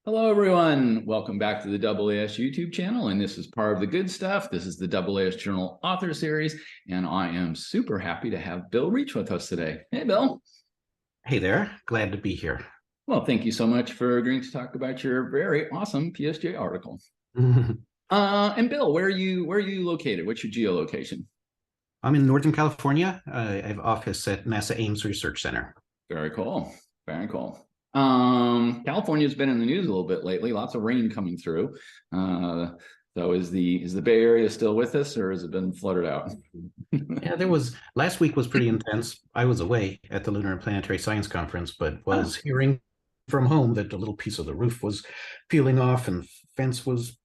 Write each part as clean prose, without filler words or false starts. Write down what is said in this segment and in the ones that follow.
Hello, everyone. Welcome back to the AAS YouTube channel, and this is part of the good stuff. This is the AAS Journal Author Series, and I am super happy to have Bill Reach with us today. Hey, Bill. Hey there. Glad to be here. Well, thank you so much for agreeing to talk about your very awesome PSJ article. And Bill, where are you located? What's your geolocation? I'm in Northern California. I have office at NASA Ames Research Center. Very cool. Very cool. California's been in the news a little bit lately. Lots of rain coming through. So is the Bay Area still with us, or has it been flooded out? Yeah, last week was pretty intense. I was away at the Lunar and Planetary Science Conference, but was hearing from home that a little piece of the roof was peeling off and fence was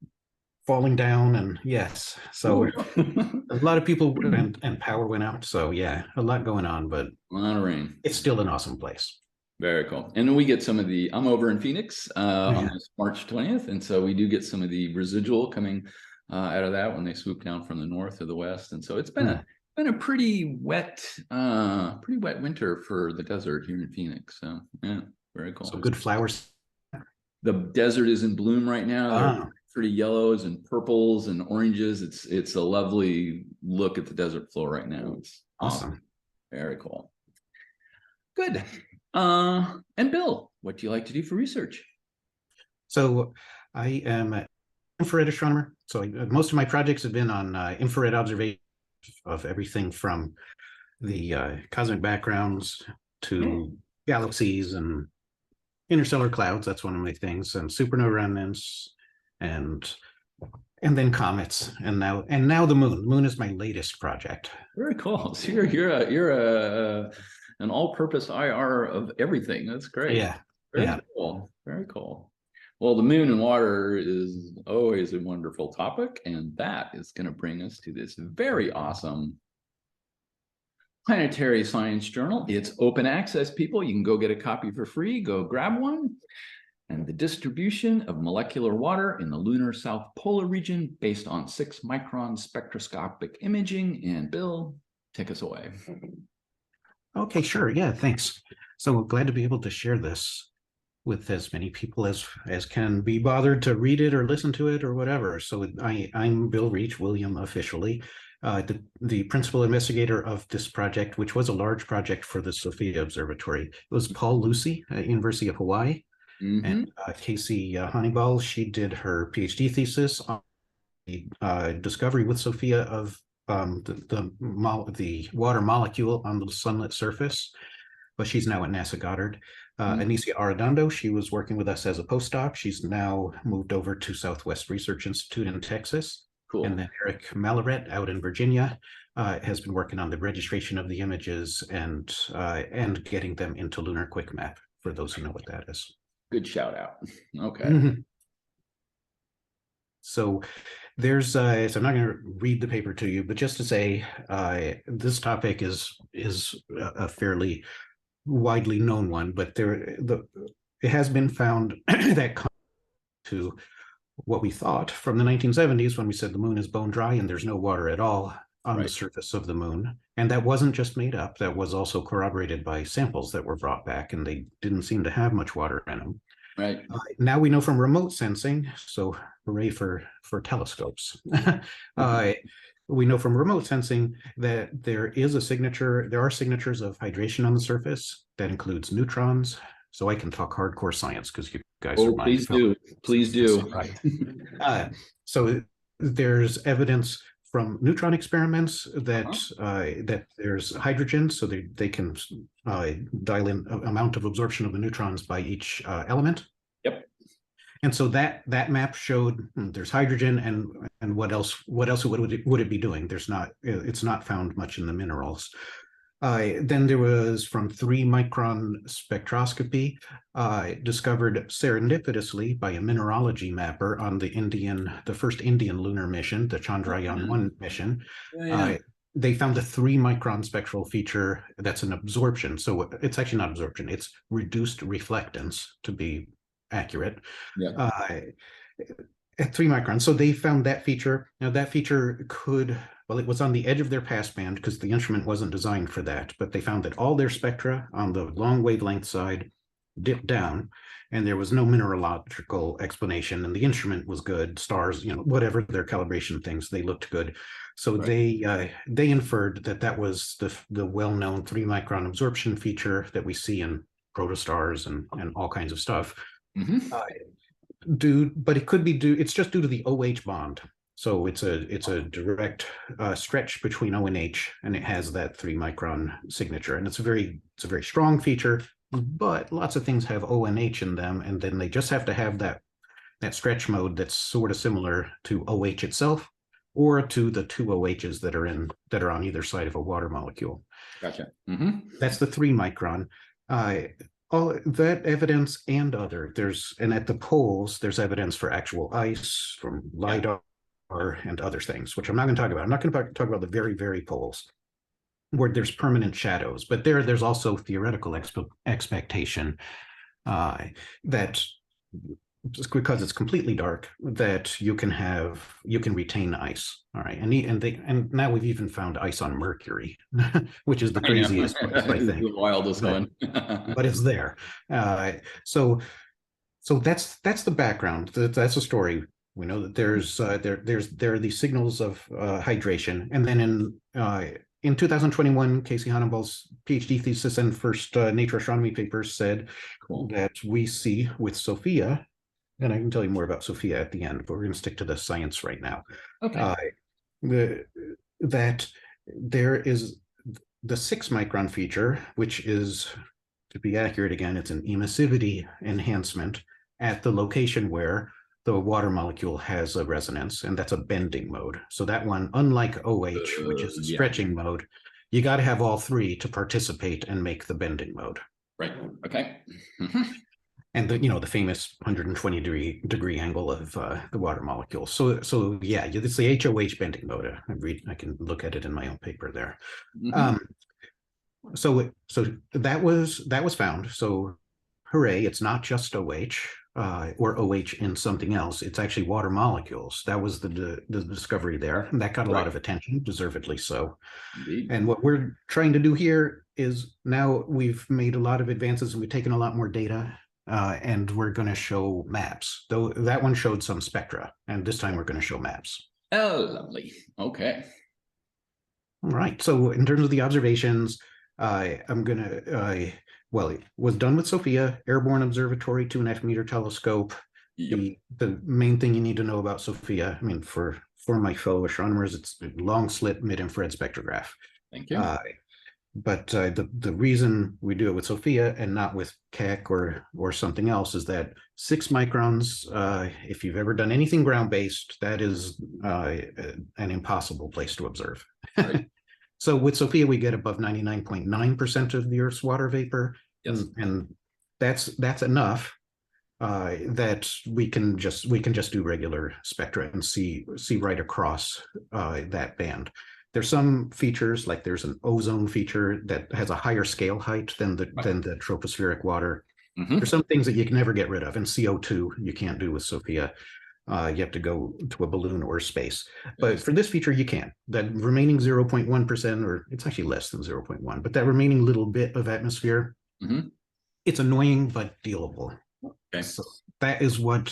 falling down. And yes, so a lot of people and power went out. So yeah, a lot going on, but a lot of rain. It's still an awesome place. Very cool. And then we get some of I'm over in Phoenix on this March 20th. And so we do get some of the residual coming out of that when they swoop down from the north or the west. And so it's been a pretty wet winter for the desert here in Phoenix. So yeah, very cool. So good flowers. The desert is in bloom right now. They're pretty yellows and purples and oranges. It's a lovely look at the desert floor right now. It's awesome. Very cool. Good. And Bill, what do you like to do for research? So I am an infrared astronomer. So most of my projects have been on infrared observation of everything from the cosmic backgrounds to galaxies and interstellar clouds. That's one of my things, and supernova remnants, and then comets, and now the moon. The moon is my latest project. Very cool. So you're an all-purpose IR of everything. That's great. Yeah. Very cool. Very cool. Well, the moon and water is always a wonderful topic, and that is going to bring us to this very awesome Planetary Science Journal. It's open access, people. You can go get a copy for free. Go grab one. And the distribution of molecular water in the lunar south polar region based on 6-micron spectroscopic imaging. And Bill, take us away. Okay, sure. Yeah, thanks. So glad to be able to share this with as many people as can be bothered to read it or listen to it or whatever. So I'm Bill Reach, William officially, the principal investigator of this project, which was a large project for the Sophia Observatory. It was Paul Lucy at University of Hawaii, and Casey Honeyball. She did her PhD thesis on the discovery with Sophia of the water molecule on the sunlit surface, but she's now at NASA Goddard. Anicia Arredondo, she was working with us as a postdoc. She's now moved over to Southwest Research Institute in Texas. Cool. And then Eric Malaret out in Virginia has been working on the registration of the images and getting them into Lunar Quick Map, for those who know what that is. Good shout out. Okay. So there's so I'm not going to read the paper to you, but just to say this topic is a fairly widely known one, but it has been found that to what we thought from the 1970s when we said the moon is bone dry and there's no water at all on the surface of the moon. And that wasn't just made up. That was also corroborated by samples that were brought back, and they didn't seem to have much water in them. Right. Now we know from remote sensing, so hooray for telescopes. We know from remote sensing that there are signatures of hydration on the surface that includes neutrons. So I can talk hardcore science because you guys are please do. Right. So there's evidence from neutron experiments that there's hydrogen, so they can dial in amount of absorption of the neutrons by each element. Yep. And so that map showed there's hydrogen, and what else would it be doing? It's not found much in the minerals. Then there was from 3-micron spectroscopy, discovered serendipitously by a mineralogy mapper on the first Indian lunar mission, the Chandrayaan-1 mission. They found a 3-micron spectral feature that's an absorption. So it's actually not absorption, it's reduced reflectance, to be accurate. At 3 microns. So they found that feature. Now that feature it was on the edge of their passband because the instrument wasn't designed for that, but they found that all their spectra on the long wavelength side dipped down, and there was no mineralogical explanation, and the instrument was good. Stars, whatever their calibration things, they looked good. So they inferred that that was the well-known 3-micron absorption feature that we see in protostars and all kinds of stuff. Mm-hmm. But it could be it's just due to the OH bond. So it's a direct stretch between O and H, and it has that 3-micron signature, and it's a very strong feature. But lots of things have O and H in them, and then they just have to have that stretch mode that's sort of similar to OH itself, or to the two OHs that are on either side of a water molecule. Gotcha. Mm-hmm. That's the 3-micron. All that evidence and and at the poles, there's evidence for actual ice from LIDAR and other things, which I'm not going to talk about. I'm not going to talk about the very, very poles where there's permanent shadows, but there's also theoretical expectation that just because it's completely dark, that you can retain ice. All right, and now we've even found ice on Mercury, which is the craziest place, I think. The wildest one. But it's there. So that's the background. That's the story. We know that there are these signals of hydration, and then in 2021, Casey Hannibal's PhD thesis and first Nature Astronomy paper said that we see with SOFIA, and I can tell you more about SOFIA at the end, but we're going to stick to the science right now. Okay. That there is the 6-micron feature, which is, to be accurate again, it's an emissivity enhancement at the location where the water molecule has a resonance, and that's a bending mode. So that one, unlike OH, which is a stretching mode, you got to have all three to participate and make the bending mode. Right. Okay. And the famous 120 degree angle of the water molecule. So yeah, it's the HOH bending mode. I can look at it in my own paper there. Mm-hmm. So that was found. So hooray! It's not just OH or OH in something else. It's actually water molecules. That was the discovery there, and that got a lot of attention, deservedly so. Indeed. And what we're trying to do here is, now we've made a lot of advances and we've taken a lot more data. And we're going to show maps, though that one showed some spectra, and this time we're going to show maps. Oh, lovely. Okay. All right. So in terms of the observations, I'm going to, it was done with SOFIA, Airborne Observatory 2.5-meter telescope. Yep. The main thing you need to know about SOFIA, I mean, for my fellow astronomers, it's a long slit mid-infrared spectrograph. Thank you. But the reason we do it with SOFIA and not with Keck or something else is that 6 microns, if you've ever done anything ground-based, that is an impossible place to observe. Right. So with SOFIA, we get above 99.9% of the Earth's water vapor. Yes. And that's enough that we can just do regular spectra and see right across that band. There's some features, like there's an ozone feature that has a higher scale height than the tropospheric water. Mm-hmm. There's some things that you can never get rid of, and CO2 you can't do with SOFIA. You have to go to a balloon or space. But for this feature, you can. That remaining 0.1%, or it's actually less than 0.1, but that remaining little bit of atmosphere, mm-hmm. It's annoying but dealable. Okay. So that is what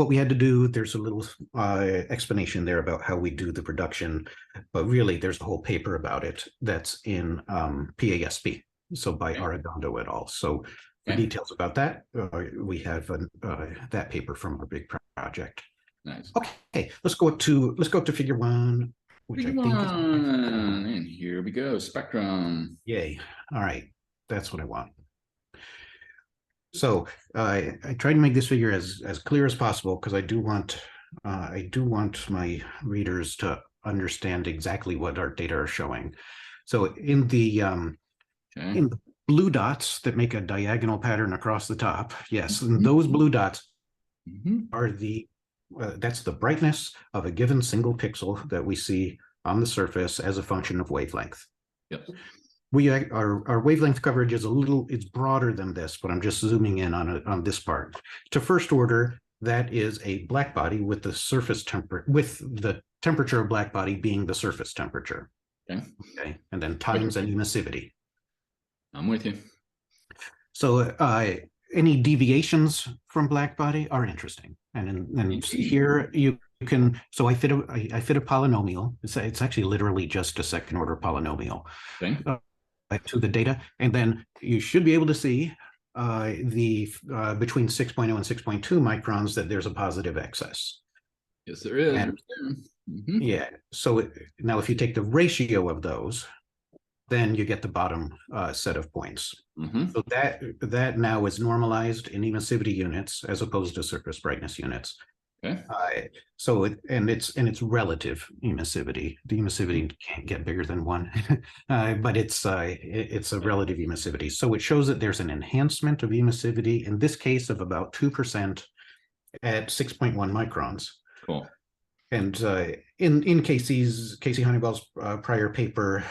we had to do. There's a little explanation there about how we do the production, but really there's a whole paper about it that's in PASP, so by Arredondo et al. So the details about that, we have that paper from our big project. Nice. Okay, let's go up to figure 1, which I think is, and here we go, spectrum. Yay! All right, that's what I want. So I try to make this figure as clear as possible, because I do want my readers to understand exactly what our data are showing. So in the blue dots that make a diagonal pattern across the top, yes, and those blue dots are that's the brightness of a given single pixel that we see on the surface as a function of wavelength. Yep. Our wavelength coverage is it's broader than this, but I'm just zooming in on this part. To first order, that is a black body with the surface with the temperature of black body being the surface temperature. Okay. And then times an emissivity. I'm with you. So any deviations from black body are interesting. And here you can, so I fit a polynomial. It's actually literally just a second order polynomial Okay. to the data. And then you should be able to see between 6.0 and 6.2 microns that there's a positive excess. Yes, there is. And, yeah. So now if you take the ratio of those, then you get the bottom set of points. So that now is normalized in emissivity units as opposed to surface brightness units. Okay. It's relative emissivity. The emissivity can't get bigger than 1, but it's a relative emissivity. So it shows that there's an enhancement of emissivity in this case of about 2% at 6.1 microns. Cool. And in Casey Honeyball's prior paper,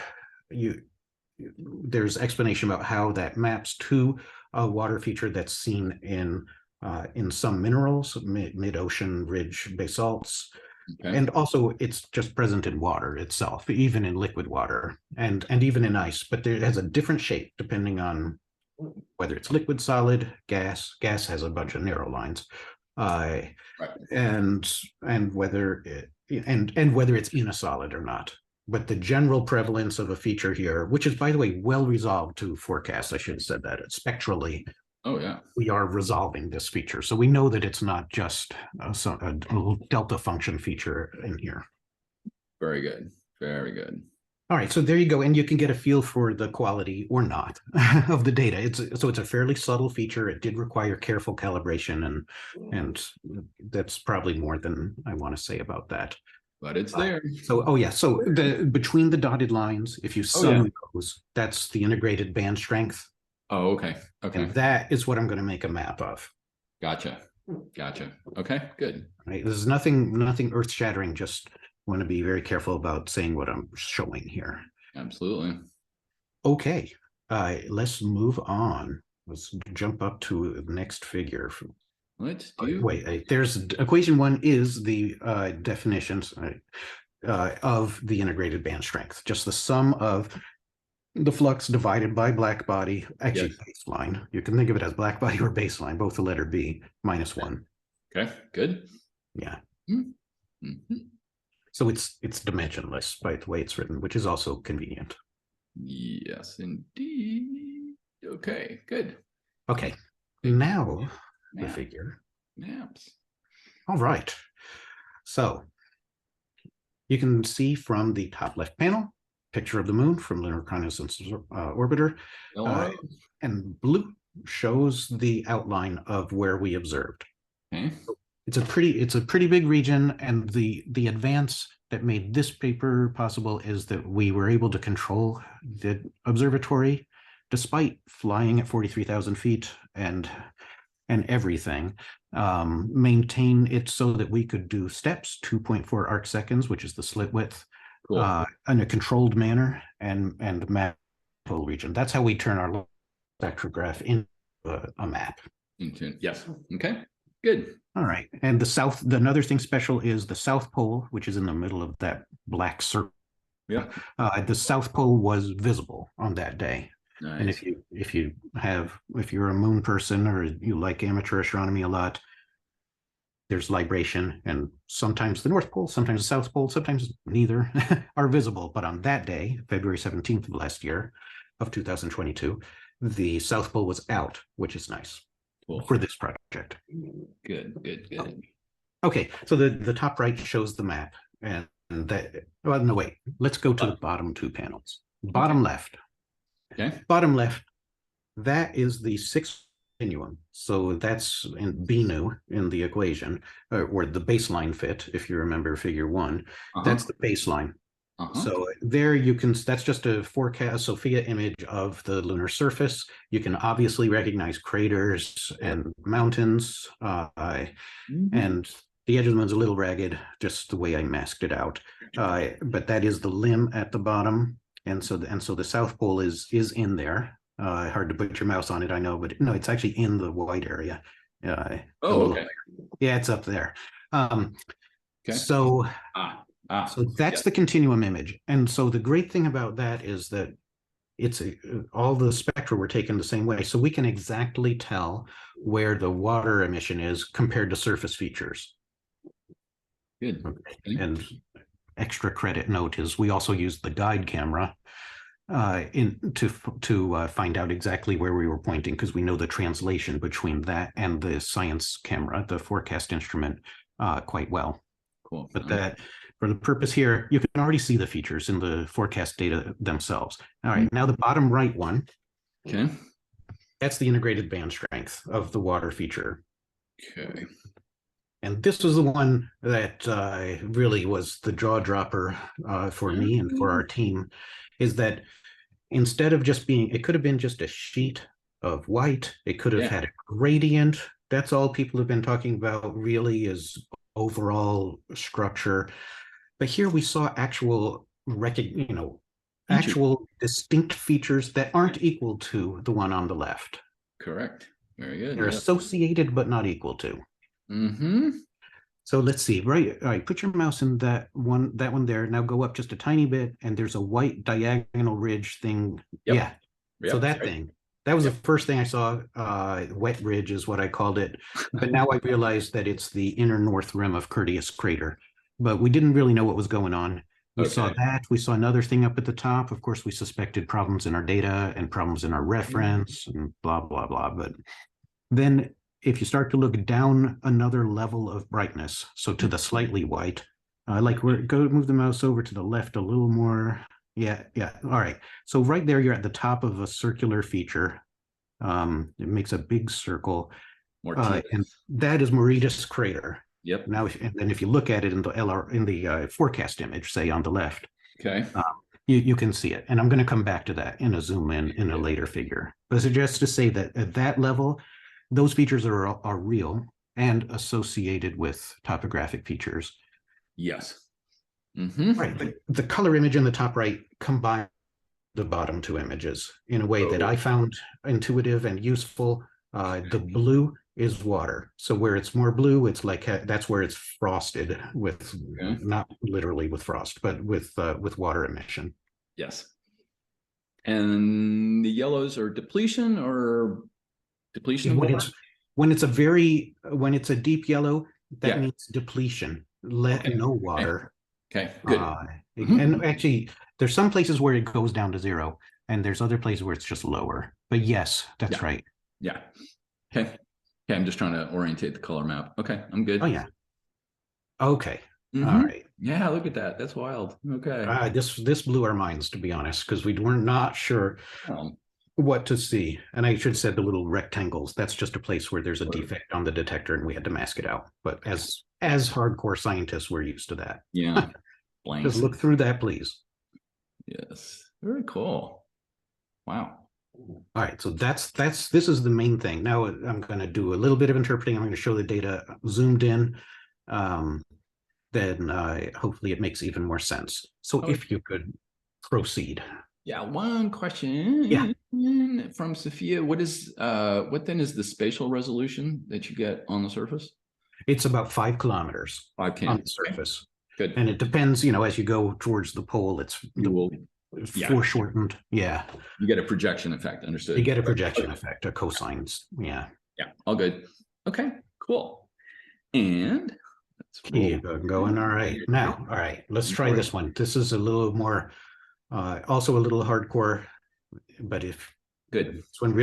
there's explanation about how that maps to a water feature that's seen in some minerals, mid-ocean ridge basalts. Okay. And also it's just present in water itself, even in liquid water and even in ice, but it has a different shape depending on whether it's liquid, solid, gas. Gas has a bunch of narrow lines. Right. and whether it's in a solid or not. But the general prevalence of a feature here, which is, by the way, well resolved to forecast, I should have said that, spectrally. Oh, yeah. We are resolving this feature. So we know that it's not just a delta function feature in here. Very good. Very good. All right, so there you go. And you can get a feel for the quality or not of the data. It's a fairly subtle feature. It did require careful calibration, and that's probably more than I want to say about that. But it's there. So between the dotted lines, if you sum those, that's the integrated band strength. Oh, okay. Okay. And that is what I'm going to make a map of. Gotcha. Okay, good. Right. There's nothing earth-shattering, just want to be very careful about saying what I'm showing here. Absolutely. Okay. Let's move on. Let's jump up to the next figure. Let's do. Wait, there's equation 1 is the definitions of the integrated band strength, just the sum of the flux divided by black body, actually baseline. You can think of it as black body or baseline, both the letter B, minus 1. Okay, good. Yeah. Mm-hmm. So it's dimensionless by the way it's written, which is also convenient. Yes, indeed. Okay, good. Okay, now the figure. Maps. All right. So you can see from the top left panel, picture of the moon from Lunar Reconnaissance Orbiter. And blue shows the outline of where we observed. Okay. It's a pretty big region, and the advance that made this paper possible is that we were able to control the observatory despite flying at 43,000 feet and everything, maintain it so that we could do steps, 2.4 arc seconds, which is the slit width, cool. In a controlled manner, and map the whole region. That's how we turn our spectrograph into a map. Yes. Okay. Good. All right. And another thing special is the South Pole, which is in the middle of that black circle. Yeah. The South Pole was visible on that day. Nice. And if you're a moon person or you like amateur astronomy a lot, there's libration, and sometimes the North Pole, sometimes the South Pole, sometimes neither are visible. But on that day, February 17th of last year, of 2022, the South Pole was out, which is nice. Cool. For this project. Good. Okay, so the top right shows the map, and that. Well, no, wait. Let's go to the bottom 2 panels. Bottom left. Okay. Bottom left. That is the 6th continuum. So that's in BNU in the equation, or the baseline fit. If you remember Figure 1, that's the baseline. So there you can, that's just a forecast Sophia image of the lunar surface. You can obviously recognize craters and mountains, and the edge of the moon's a little ragged, just the way I masked it out. But that is the limb at the bottom. And so the South Pole is in there. Hard to put your mouse on it, I know, but no, it's actually in the white area. Okay. Yeah, it's up there. Okay. So that's the continuum image. And so the great thing about that is that all the spectra were taken the same way. So we can exactly tell where the water emission is compared to surface features. Good. Okay. And extra credit note is we also used the guide camera to find out exactly where we were pointing, because we know the translation between that and the science camera, the forecast instrument, quite well. Cool. But that, for the purpose here, you can already see the features in the forecast data themselves. All right, now the bottom right one. Okay. That's the integrated band strength of the water feature. Okay. And this was the one that really was the jaw dropper for me and for our team, is that instead of just being, it could have been just a sheet of white, it could have had a gradient. That's all people have been talking about really, is overall structure. But here we saw actual actual distinct features that aren't equal to the one on the left. Correct. Very good. They're associated but not equal to. Mm-hmm. So let's see. Right. All right. Put your mouse in that one there. Now go up just a tiny bit, and there's a white diagonal ridge thing. Yep. So that thing. That was the first thing I saw. Wet ridge is what I called it. But now I realized that it's the inner north rim of Curtius crater. But we didn't really know what was going on. We saw that. We saw another thing up at the top. Of course, we suspected problems in our data and problems in our reference and blah, blah, blah. But then if you start to look down another level of brightness, so to the slightly white, go move the mouse over to the left a little more. Yeah. All right. So right there, you're at the top of a circular feature. It makes a big circle. And that is Mauritius crater. Yep. Now, if you look at it in the forecast image, say on the left, you can see it. And I'm going to come back to that in a zoom in a later figure. But it's just to say that at that level, those features are real and associated with topographic features. Yes. Mm-hmm. Right. The color image in the top right combines the bottom two images in a way that I found intuitive and useful. The blue is water. So where it's more blue, it's like that's where it's frosted with, not literally with frost, but with water emission. Yes. And the yellows are depletion or depletion? When it's a deep yellow, that means depletion. No water. Okay, good. And actually, there's some places where it goes down to zero, and there's other places where it's just lower. But yes, that's right. Yeah. Okay. I'm just trying to orientate the color map. Okay, I'm good. Oh yeah. Okay. All right. Yeah, look at that. That's wild. Okay. This blew our minds, to be honest, because we were not sure what to see. And I should have said the little rectangles. That's just a place where there's a defect on the detector, and we had to mask it out. But as hardcore scientists, we're used to that. Yeah. Just look through that, please. Yes. Very cool. Wow. All right, so this is the main thing. Now I'm going to do a little bit of interpreting. I'm going to show the data zoomed in. Then hopefully it makes even more sense. So if you could proceed. Yeah, one question from Sophia. What then is the spatial resolution that you get on the surface? It's about 5 kilometers 5 km on the surface. Good. And it depends, as you go towards the pole, it's foreshortened. Yeah. You get a projection effect. Understood. You get a projection effect, a cosines. Yeah. Yeah. All good. Okay. Cool. And keep going. All right. Now, all right. Let's try this one. This is a little more, also a little hardcore, but good. This one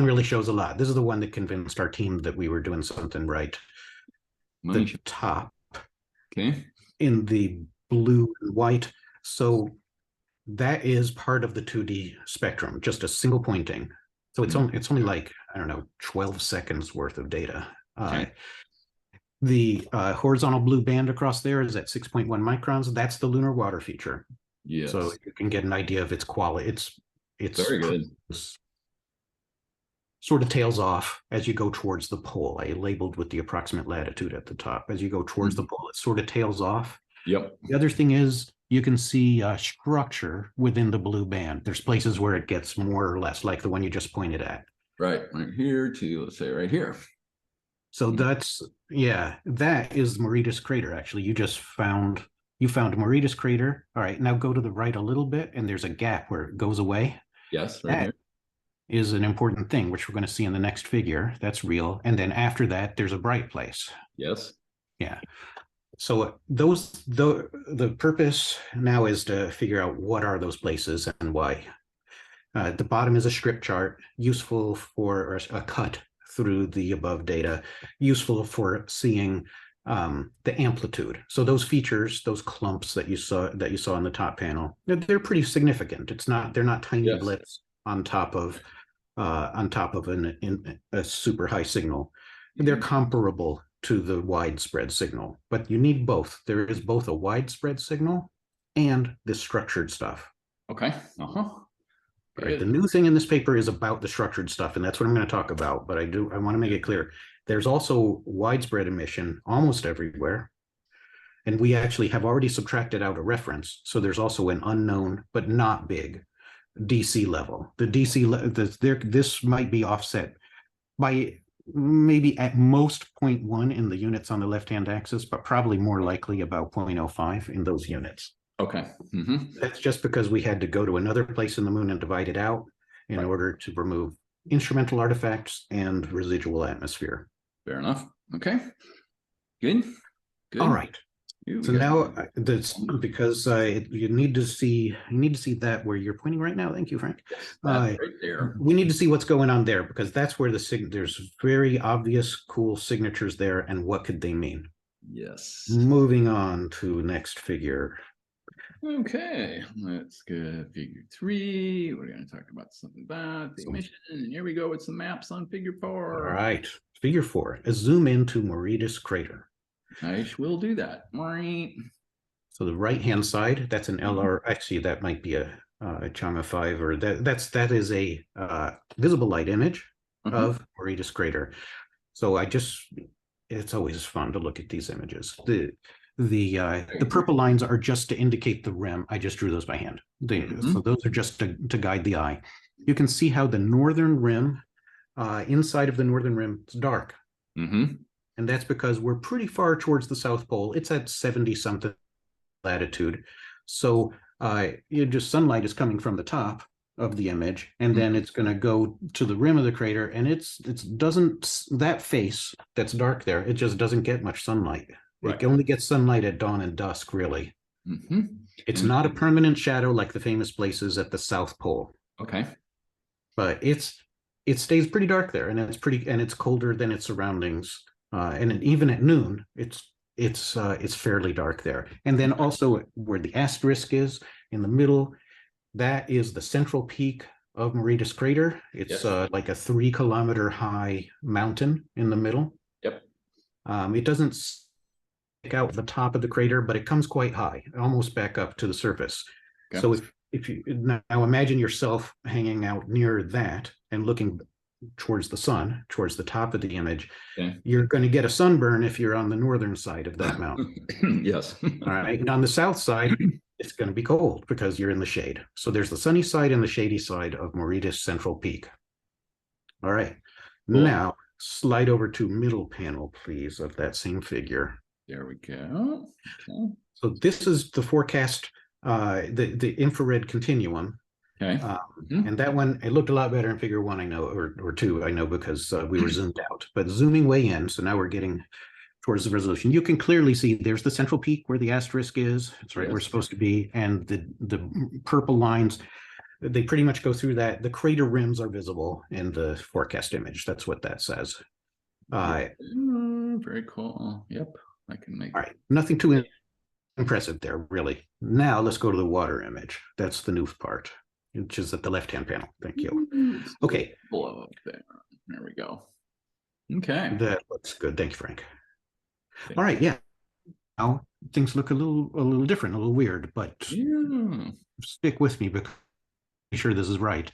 really shows a lot. This is the one that convinced our team that we were doing something right. The top. Okay. In the blue and white. So that is part of the 2D spectrum, just a single pointing. So it's only like, I don't know, 12 seconds worth of data. The horizontal blue band across there is at 6.1 microns. That's the lunar water feature. Yes. So you can get an idea of its quality. It's very good. Sort of tails off as you go towards the pole. I labeled with the approximate latitude at the top. As you go towards the pole, it sort of tails off. Yep. The other thing is you can see structure within the blue band. There's places where it gets more or less, like the one you just pointed at. Right here to, let's say, right here. So that is Mauritius crater. Actually, you found Mauritius crater. All right, now go to the right a little bit, and there's a gap where it goes away. Yes, right That here. is an important thing, which we're going to see in the next figure. That's real. And then after that, there's a bright place. Yes. Yeah. So the purpose now is to figure out what are those places and why. At the bottom is a script chart, useful for a cut through the above data, useful for seeing the amplitude. So those features, those clumps that you saw in the top panel, they're pretty significant. They're not tiny Yes. blips on top of a super high signal. They're comparable to the widespread signal, but you need both. There is both a widespread signal and this structured stuff. Okay. Uh-huh. Right. The Good. new thing in this paper is about the structured stuff, and that's what I'm going to talk about. But I want to make it clear. There's also widespread emission almost everywhere. And we actually have already subtracted out a reference. So there's also an unknown, but not big DC level. The DC, this might be offset by maybe at most 0.1 in the units on the left-hand axis, but probably more likely about 0.05 in those units. Okay. That's just because we had to go to another place in the moon and divide it out in order to remove instrumental artifacts and residual atmosphere. Fair enough. Okay. Good. Good. All right. So now that's Wonderful. because you need to see that where you're pointing right now. Thank you, Frank. Yes, that's right there. We need to see what's going on there because that's where there's very obvious, cool signatures there, and what could they mean? Yes. Moving on to next figure. Okay, let's go figure 3. We're going to talk about something about the emission, and here we go with some maps on figure 4. All right, figure 4. A zoom into Mauritius crater. I will do that. So the right-hand side, that's an LR. Actually, that might be a Chang'e 5, or that is a visible light image of Mauritius crater. So it's always fun to look at these images. The purple lines are just to indicate the rim. I just drew those by hand. So those are just to guide the eye. You can see how the northern rim, inside of the northern rim, is dark. And that's because we're pretty far towards the South Pole. It's at 70-something latitude. So sunlight is coming from the top of the image, and then it's going to go to the rim of the crater, and that face that's dark there, it just doesn't get much sunlight. It only gets sunlight at dawn and dusk, really. It's not a permanent shadow like the famous places at the South Pole. Okay. But it stays pretty dark there, and it's colder than its surroundings. And even at noon, it's fairly dark there. And then also where the asterisk is in the middle, that is the central peak of Mauritius crater. It's like a 3-kilometer high mountain in the middle. Yep. It doesn't stick out the top of the crater, but it comes quite high, almost back up to the surface. Okay. So if you now imagine yourself hanging out near that and looking towards the sun, towards the top of the image, you're going to get a sunburn if you're on the northern side of that mountain. Yes. All right. And on the south side, it's going to be cold because you're in the shade. So there's the sunny side and the shady side of Mauritius Central Peak. All right. Cool. Now slide over to middle panel, please, of that same figure. There we go. Okay. So this is the forecast, the infrared continuum. Okay. And that one, it looked a lot better in figure 1, I know, or 2, I know, because we were zoomed out. But zooming way in, so now we're getting towards the resolution. You can clearly see there's the central peak where the asterisk is. That's right, we're supposed to be. And the purple lines, they pretty much go through that. The crater rims are visible in the forecast image. That's what that says. Very cool. Yep, I can make. All right, nothing too impressive there, really. Now let's go to the water image. That's the new part, which is at the left-hand panel. Thank you. Okay. Below up there. There we go. Okay. That looks good. Thank you, Frank. All right. Yeah. Now things look a little different, a little weird, but stick with me because I'm sure this is right.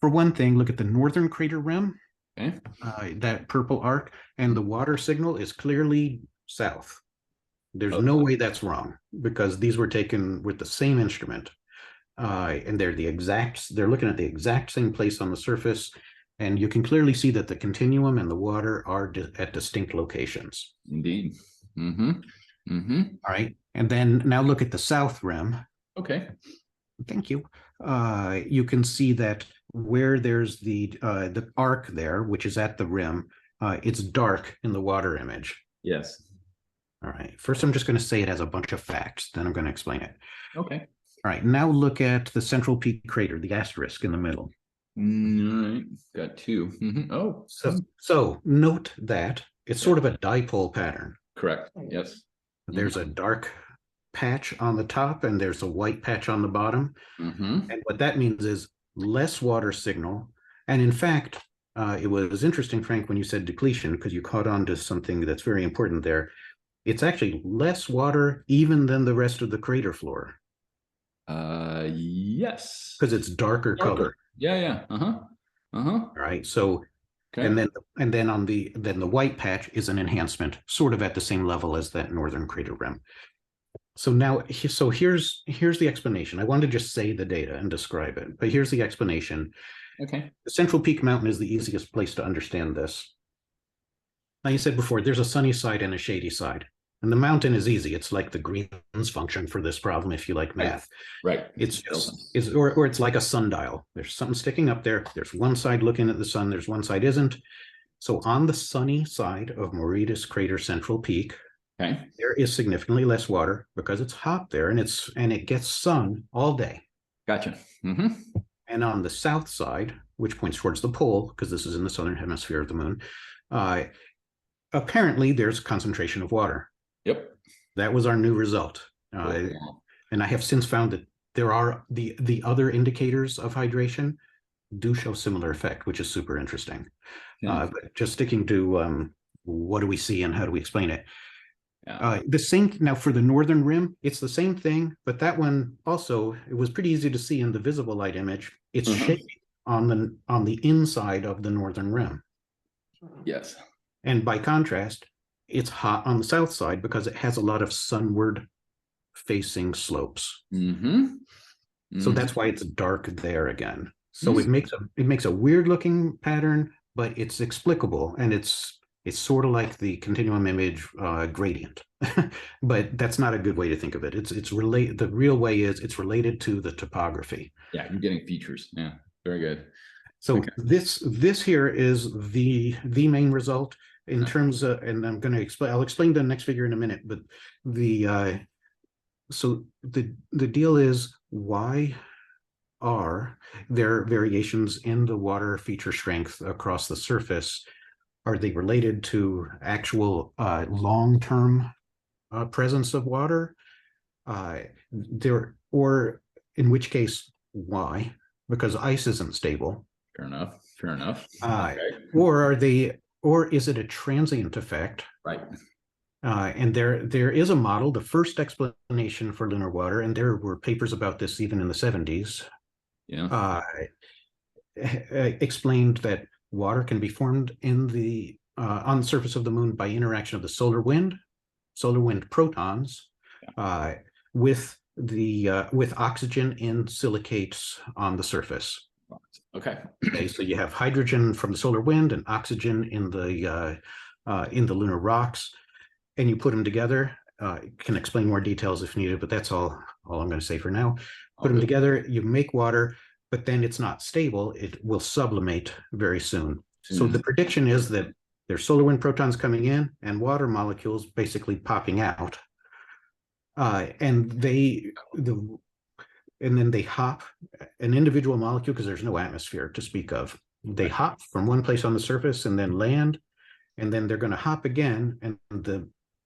For one thing, look at the northern crater rim. Okay. That purple arc, and the water signal is clearly south. There's no way that's wrong because these were taken with the same instrument. And they're looking at the exact same place on the surface, and you can clearly see that the continuum and the water are at distinct locations. Indeed. All right, and then now look at the south rim. Okay. thank you. You can see that where there's the arc there, which is at the rim, it's dark in the water image. Yes. All right. First, I'm just going to say it has a bunch of facts. Then I'm going to explain it. Okay. All right. Now look at the central peak crater, the asterisk in the middle. All right. Got two. Oh. So note that it's sort of a dipole pattern. Correct. Yes. There's a dark patch on the top and there's a white patch on the bottom. And what that means is less water signal. And in fact, it was interesting, Frank, when you said depletion, because you caught on to something that's very important there. It's actually less water even than the rest of the crater floor. Yes. Because it's darker color. Yeah, yeah. All right. So and then on the white patch is an enhancement, sort of at the same level as that northern crater rim. So now, here's the explanation. I wanted to just say the data and describe it, but here's the explanation. Okay. The Central Peak Mountain is the easiest place to understand this. Like I said before, there's a sunny side and a shady side. And the mountain is easy. It's like the Green's function for this problem, if you like math. Right. It's it's like a sundial. There's something sticking up there. There's one side looking at the sun. There's one side isn't. So on the sunny side of Mauritius Crater Central Peak, there is significantly less water because it's hot there and it gets sun all day. Gotcha. And on the south side, which points towards the pole, because this is in the southern hemisphere of the moon, apparently there's concentration of water. Yep. That was our new result. And I have since found that there are the other indicators of hydration do show similar effect, which is super interesting. But just sticking to what do we see and how do we explain it? The same now for the northern rim, it's the same thing, but that one also, it was pretty easy to see in the visible light image. It's shading on the inside of the northern rim. Yes. And by contrast, it's hot on the south side because it has a lot of sunward facing slopes. So that's why it's dark there again. So it makes a weird looking pattern, but it's explicable, and it's sort of like the continuum image gradient, but that's not a good way to think of it. It's related. The real way is it's related to the topography. Yeah, you're getting features. Yeah, very good. So this here is the main result in terms of, and I'm going to explain. I'll explain the next figure in a minute. But so the deal is, why are there variations in the water feature strength across the surface? Are they related to actual long-term presence of water? Or in which case, why? Because ice isn't stable. Fair enough. Or is it a transient effect? Right. And there is a model, the first explanation for lunar water, and there were papers about this even in the 70s. Yeah. Explained that water can be formed on the surface of the moon by interaction of the solar wind protons with oxygen in silicates on the surface. Okay. So you have hydrogen from the solar wind and oxygen in the lunar rocks, and you put them together. Can explain more details if needed, but that's all I'm going to say for now. Put them together, you make water, but then it's not stable. It will sublimate very soon. So the prediction is that there's solar wind protons coming in and water molecules basically popping out. And then they hop an individual molecule, because there's no atmosphere to speak of. They hop from one place on the surface and then land, and then they're going to hop again. And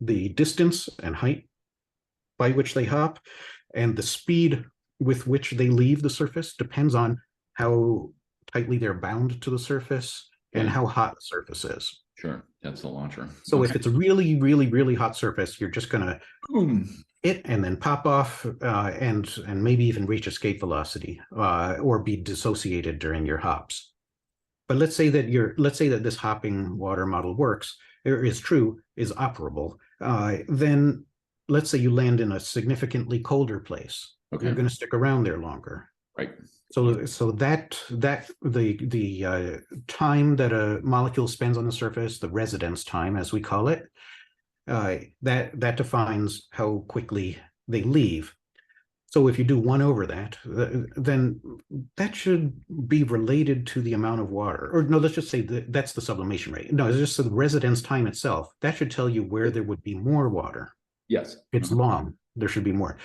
the distance and height by which they hop and the speed with which they leave the surface depends on how tightly they're bound to the surface and how hot the surface is. Sure, that's the launcher. So if it's a really, really, really hot surface, you're just going to hit and then pop off and maybe even reach escape velocity or be dissociated during your hops. But let's say that this hopping water model works, or is operable. Then let's say you land in a significantly colder place. You're going to stick around there longer. Right. So that the time that a molecule spends on the surface, the residence time, as we call it, that defines how quickly they leave. So if you do 1 over that, then that should be related to the amount of water. Or no, let's just say that's the sublimation rate. No, it's just the residence time itself. That should tell you where there would be more water. Yes. It's long. There should be more.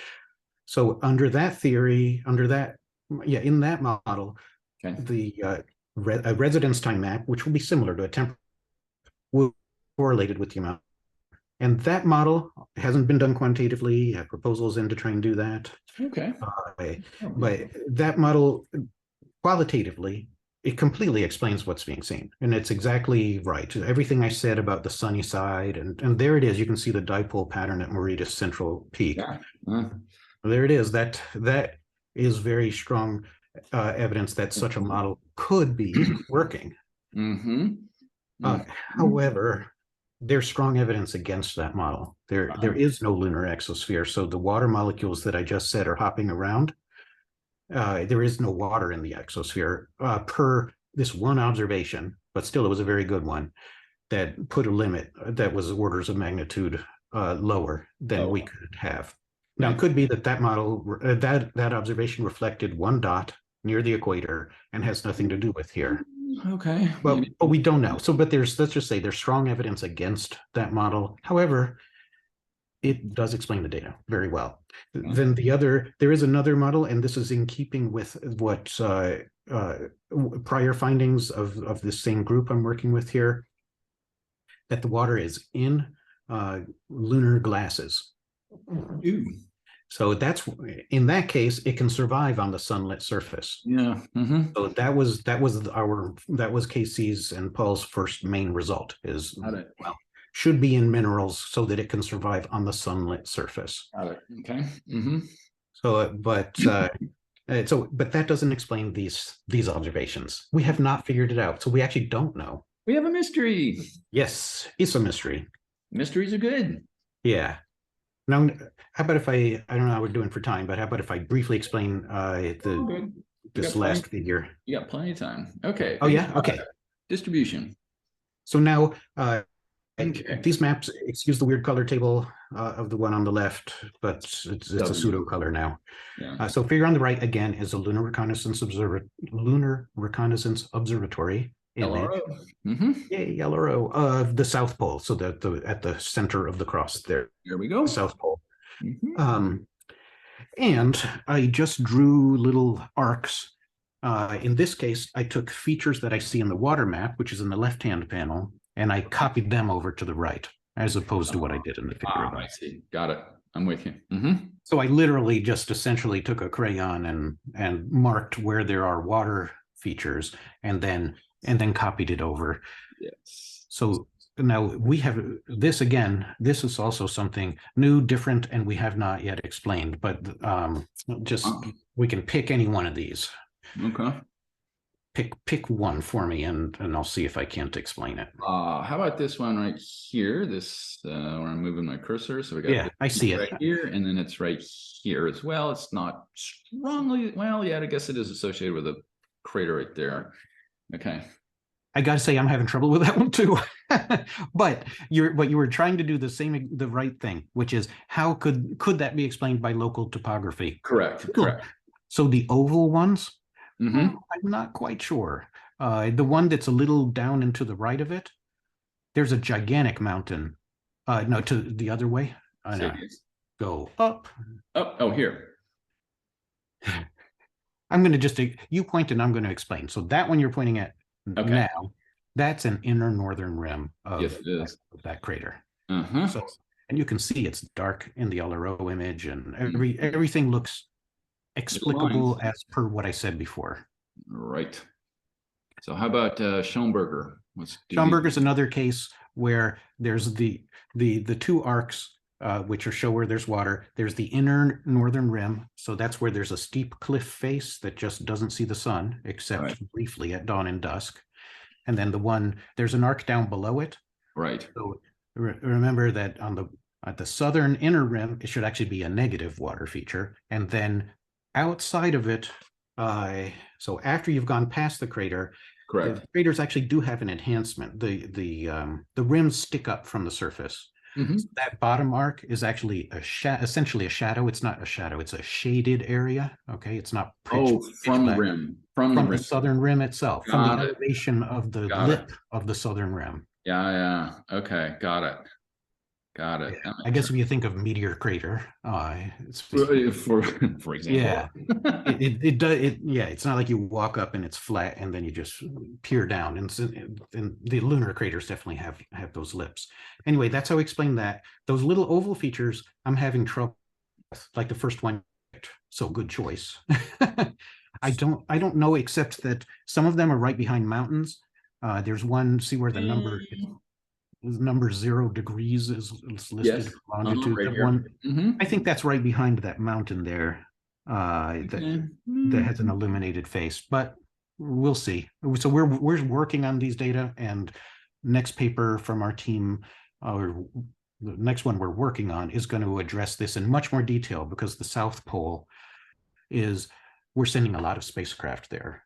So under that theory, in that model, Okay. the a residence time map, which will be similar to a temperature, will be correlated with the amount. And that model hasn't been done quantitatively. I have proposals in to try and do that. Okay. But that model, qualitatively, it completely explains what's being seen. And it's exactly right. Everything I said about the sunny side, and there it is. You can see the dipole pattern at Mauritius Central Peak. Yeah. There it is. That is very strong evidence that such a model could be working. However, there's strong evidence against that model. There is no lunar exosphere, so the water molecules that I just said are hopping around. There is no water in the exosphere per this one observation, but still it was a very good one that put a limit that was orders of magnitude lower than we could have. Now, it could be that model, that observation reflected one dot near the equator and has nothing to do with here. Okay. But we don't know. So, but let's just say there's strong evidence against that model. However, it does explain the data very well. Then there is another model, and this is in keeping with what prior findings of this same group I'm working with here, that the water is in lunar glasses. Ooh. So in that case, it can survive on the sunlit surface. Yeah. So that was Casey's and Paul's first main result is should be in minerals so that it can survive on the sunlit surface. Got it. Okay. So, but that doesn't explain these observations. We have not figured it out, so we actually don't know. We have a mystery. Yes, it's a mystery. Mysteries are good. Yeah. Now, how about if I don't know how we're doing for time, but how about if I briefly explain this last figure? You got plenty of time. Okay. Oh, yeah? Okay. Distribution. So now, these maps, excuse the weird color table of the one on the left, but it's a pseudo color now. Yeah. So figure on the right, again, is a Lunar Reconnaissance Observatory. LRO. Yay, LRO of the South Pole. So at the center of the cross there. There we go. South Pole. And I just drew little arcs. In this case, I took features that I see in the water map, which is in the left-hand panel, and I copied them over to the right, as opposed to what I did in the figure. I see. Got it. I'm with you. So I literally just essentially took a crayon and marked where there are water features, and then copied it over. Yes. So now we have this again. This is also something new, different, and we have not yet explained. But we can pick any one of these. Okay. Pick one for me, and I'll see if I can't explain it. How about this one right here? This where I'm moving my cursor. So we got I see it right here, and then it's right here as well. It's not strongly I guess it is associated with a crater right there. Okay. I got to say, I'm having trouble with that one too. But you were trying to do the right thing, which is how could that be explained by local topography? Correct. So the oval ones, I'm not quite sure. The one that's a little down and to the right of it, there's a gigantic mountain. No, to the other way. No. Go up. Oh, here. I'm going to you point and I'm going to explain. So that one you're pointing at now, that's an inner northern rim of that crater. So, and you can see it's dark in the LRO image, and everything looks explicable as per what I said before. Right. So how about Schoenberger? Schoenberger's another case where there's the two arcs which show where there's water. There's the inner northern rim. So that's where there's a steep cliff face that just doesn't see the sun except briefly at dawn and dusk. And then there's an arc down below it. Right. So remember that at the southern inner rim, it should actually be a negative water feature. And then outside of it, so after you've gone past the crater, correct, the craters actually do have an enhancement. The rims stick up from the surface. Mhm. That bottom arc is actually essentially a shadow. It's not a shadow, it's a shaded area. Okay, it's not Oh, pitch from the black. rim, from the From the rim. southern rim itself, from the Got it. elevation of the Got it. lip of the southern rim. Yeah, yeah. Okay, got it. Got Yeah. it. That I makes guess sense. if you think of meteor crater, For example. yeah, it does it. Yeah, it's not like you walk up and it's flat and then you just peer down. And the lunar craters definitely have those lips. Anyway, that's how I explain that. Those little oval features, I'm having trouble with, like the first one. So good choice. I don't know, except that some of them are right behind mountains. There's one, see where the number 0 degrees is listed Yes. for longitude. Right That here. one, I Mm-hmm. think that's right behind that mountain there. That Okay. that has an illuminated face, but we'll see. So we're working on these data, and next paper from our team, or the next one we're working on, is going to address this in much more detail, because the South Pole is, we're sending a lot of spacecraft there.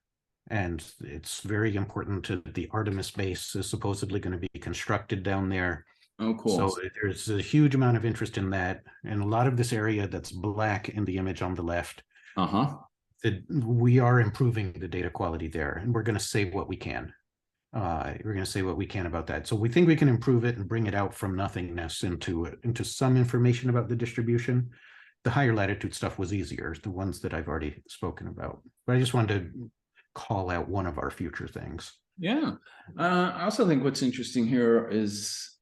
And it's very important to the Artemis base is supposedly going to be constructed down there. Oh, cool. So there's a huge amount of interest in that. And a lot of this area that's black in the image on the left, Uh-huh. that we are improving the data quality there, and we're going to say what we can. We're going to say what we can about that. So we think we can improve it and bring it out from nothingness into some information about the distribution. The higher latitude stuff was easier, the ones that I've already spoken about. But I just wanted to call out one of our future things. Yeah. I also think what's interesting here is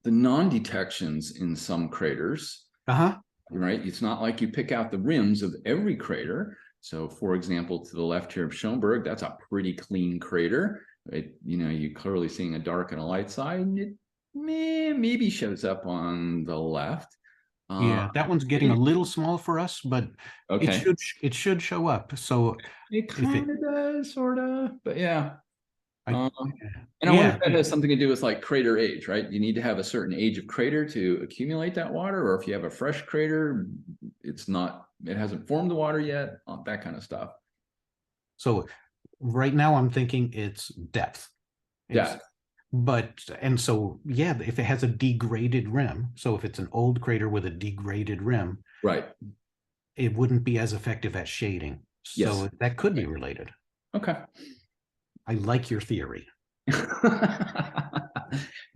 the non-detections in some craters. Uh-huh. Right? It's not like you pick out the rims of every crater. So, for example, to the left here of Schoenberg, that's a pretty clean crater. You're clearly seeing a dark and a light side, and it maybe shows up on the left. Yeah, that one's getting a little small for us, but Okay. it should show up. So It if it, kind of does, sort of, but yeah. I, Um, and I wonder if yeah, that has something to do with like crater age, right? You need to have a certain age of crater to accumulate that water, or if you have a fresh crater, it hasn't formed the water yet, that kind of stuff. so right now I'm thinking it's depth. Yeah. And so, yeah, if it has a degraded rim, so if it's an old crater with a degraded rim, Right. it wouldn't be as effective at shading. Yes. So that could be related. Okay. I like your theory.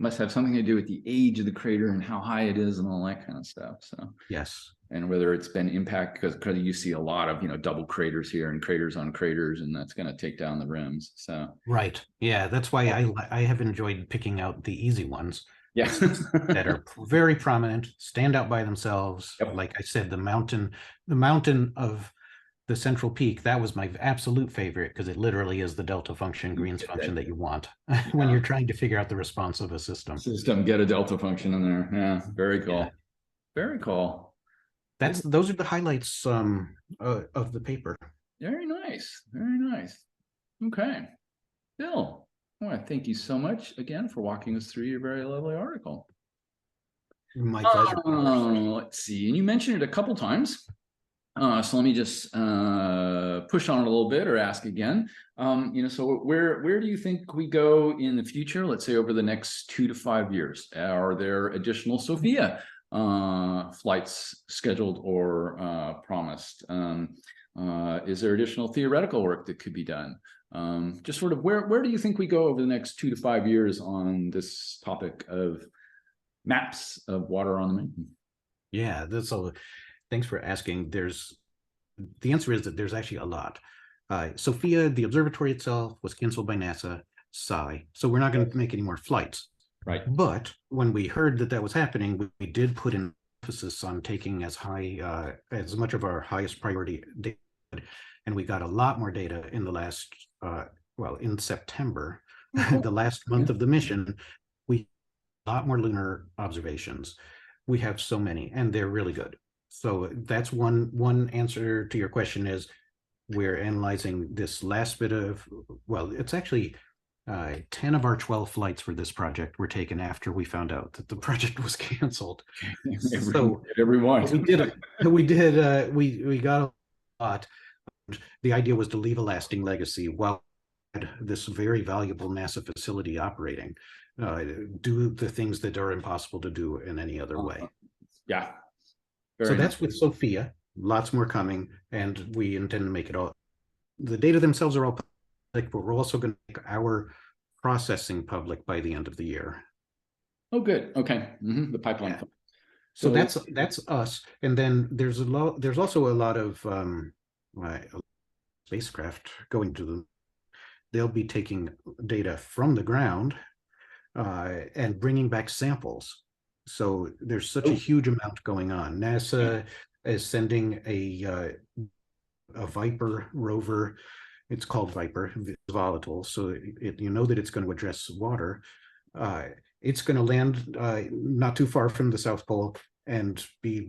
Must have something to do with the age of the crater and how high it is and all that kind of stuff. So, Yes. and whether it's been impacted, because you see a lot of double craters here and craters on craters, and that's going to take down the rims. So, Right. Yeah, that's why I have enjoyed picking out the easy ones. yeah. That are very prominent, stand out by themselves. Yep. Like I said, the mountain of the central peak, that was my absolute favorite, because it literally is the delta function, Green's function that you want when you're trying to figure out the response of a system. Get a delta function in there. Yeah, very cool. Yeah. Very cool. Those are the highlights of the paper. Very nice. Very nice. Okay. Bill, I want to thank you so much again for walking us through your very lovely article. My pleasure. Let's see. And you mentioned it a couple times. So let me just push on it a little bit or ask again. So where do you think we go in the future? Let's say over the next 2 to 5 years. Are there additional SOFIA flights scheduled or promised? Is there additional theoretical work that could be done? Just sort of where do you think we go over the next 2 to 5 years on this topic of maps of water on the moon? Yeah, thanks for asking. The answer is that there's actually a lot. SOFIA, the observatory itself, was canceled by NASA, sigh. So we're not going to make any more flights. Right. But when we heard that was happening, we did put an emphasis on taking as much of our highest priority data, and we got a lot more data in the last, in September, the last month of the mission. We a lot more lunar observations. We have so many, and they're really good. So that's one answer to your question, is we're analyzing this last bit of, it's actually 10 of our 12 flights for this project were taken after we found out that the project was canceled. Everyone. We got a lot. The idea was to leave a lasting legacy while this very valuable NASA facility operating, do the things that are impossible to do in any other way. Yeah. So Very that's nice. with Sophia. Lots more coming, and we intend to make it all. The data themselves are all public, but we're also going to make our processing public by the end of the year. Oh, good. Okay. The pipeline. Yeah. So that's us, and then there's also a lot of spacecraft going to the. They'll be taking data from the ground and bringing back samples. So there's such a huge amount going on. NASA is sending a Viper rover. It's called Viper, it's volatile. So you know that it's going to address water. It's going to land not too far from the South Pole and be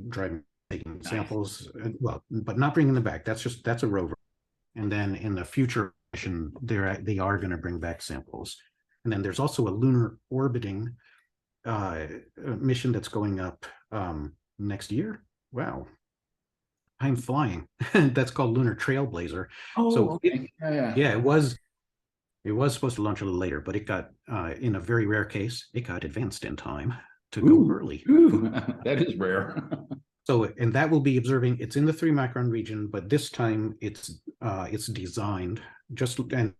taking samples. Well, but not bringing them back. That's a rover. And then in the future mission, they are going to bring back samples. And then there's also a lunar orbiting mission that's going up next year. Wow. I'm flying. That's called Lunar Trailblazer. Oh, so okay. yeah, it was supposed to launch a little later, but it got in a very rare case, it got advanced in time to go early. That is rare. So, and that will be observing, it's in the 3 micron region, but this time it's designed just, and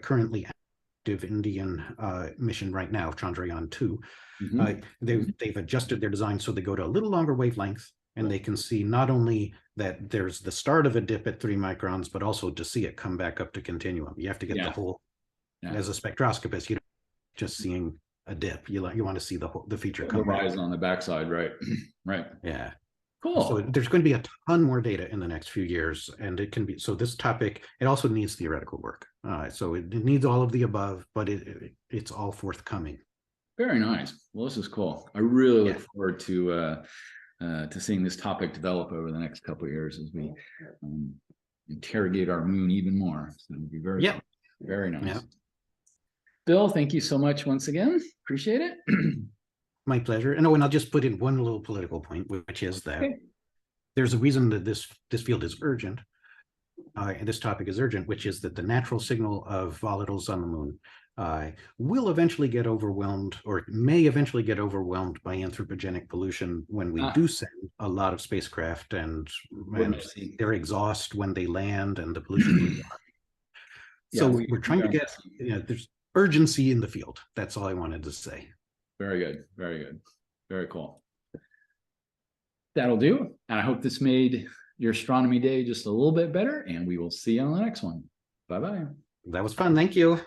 currently active Indian mission right now, Chandrayaan-2. They've adjusted their design so they go to a little longer wavelength, and they can see not only that there's the start of a dip at 3 microns, but also to see it come back up to continuum. You have to get the whole, as a spectroscopist, you don't just seeing a dip. You want to see the feature come the rise on the backside, right? Right. Yeah. Cool. So there's going to be a ton more data in the next few years, and it can be, so this topic, it also needs theoretical work. So it needs all of the above, but it's all forthcoming. Very nice. Well, this is cool. I really look forward to seeing this topic develop over the next couple of years as we interrogate our moon even more. So it'll be very, very nice. Yeah. Bill, thank you so much once again. Appreciate it. My pleasure. And I'll just put in one little political point, which is that there's a reason that this field is urgent, and this topic is urgent, which is that the natural signal of volatiles on the moon will eventually get overwhelmed, or may eventually get overwhelmed by anthropogenic pollution when we do send a lot of spacecraft, and their exhaust when they land and the pollution moves on. So we're trying to get, there's urgency in the field. That's all I wanted to say. Very good. Very good. Very cool. That'll do. And I hope this made your astronomy day just a little bit better, and we will see you on the next one. Bye-bye. That was fun. Thank you.